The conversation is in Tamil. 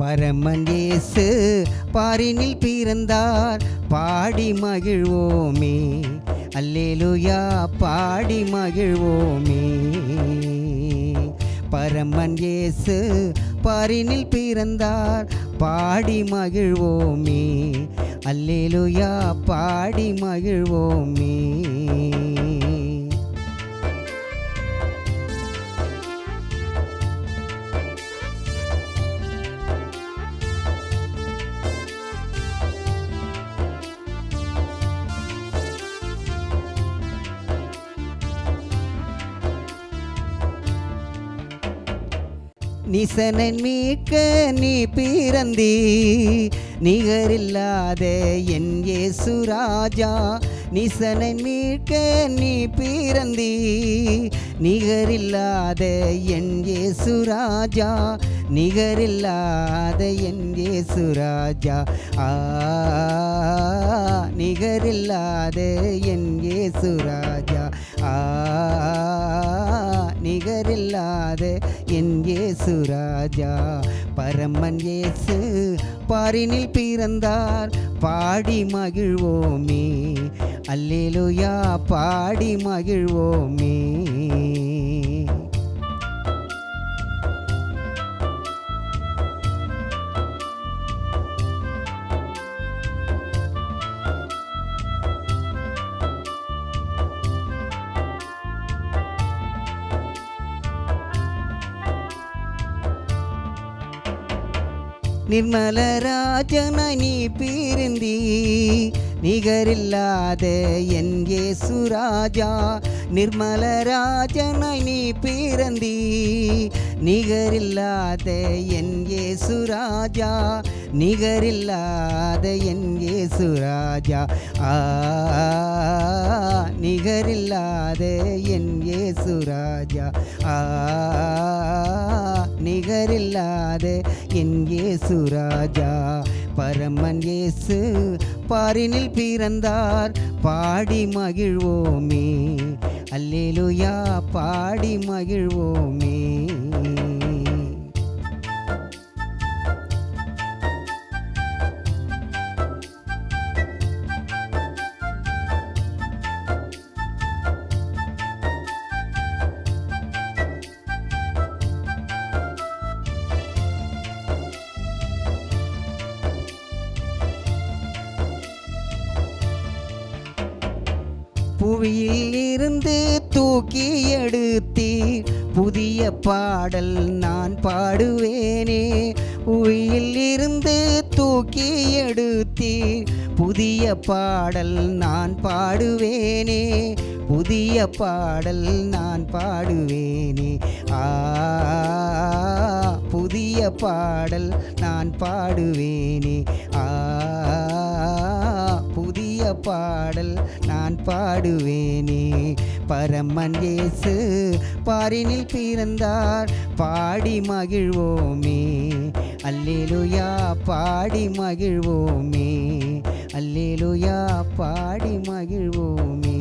பரமன் இயேசு பாரினில் பிறந்தார், பாடி மகிழ்வோமே. அல்லேலூயா, பாடி மகிழ்வோமே. பரமன் இயேசு பாரினில் பிறந்தார், பாடி மகிழ்வோமே. அல்லேலூயா, பாடி மகிழ்வோமே. நிசனன் மீட்க நீ பிறந்தீ, நிகரில்லாத என் இயேசு ராஜா. நிசனன் மீட்க நீ பிறந்தீ, நிகரில்லாத என் இயேசு ராஜா. நிகரில்லாத என் இயேசு ராஜா. நிகரில்லாத என் இயேசு ராஜா. நிகரில்லாத என் இயேசு ராஜா. பரமன் இயேசு பாரினில் பிறந்தார், பாடி மகிழ்வோமே. அல்லேலூயா, பாடி மகிழ்வோமே. நிர்மலராஜனாய் நீ பிறந்தீ, நிகரில்லாத என் இயேசு ராஜா. நிர்மலராஜனாய் நீ பிறந்தீ, நிகரில்லாத என் இயேசு ராஜா. நிகரில்லாத என் இயேசு ராஜா. நிகரில்லாத என் இயேசு ராஜா. நிகரில்லாத என் இயேசு ராஜா. பரமன் இயேசு பாரினில் பிறந்தார், பாடி மகிழ்வோமே. அல்லேலூயா, பாடி மகிழ்வோமே. புவியில் இருந்து தூக்கி எடுத்தீர், புதிய பாடல் நான் பாடுவேனே. புவியில் இருந்து தூக்கி எடுத்தீர், புதிய பாடல் நான் பாடுவேனே. புதிய பாடல் நான் பாடுவேனே. புதிய பாடல் நான் பாடுவேனே. புதிய பாடல் நான் பாடுவேனே. பரமன் இயேசு பாரினில் பிறந்தார், பாடி மகிழ்வோமே. அல்லேலூயா, பாடி மகிழ்வோமே. அல்லேலூயா, பாடி மகிழ்வோமே.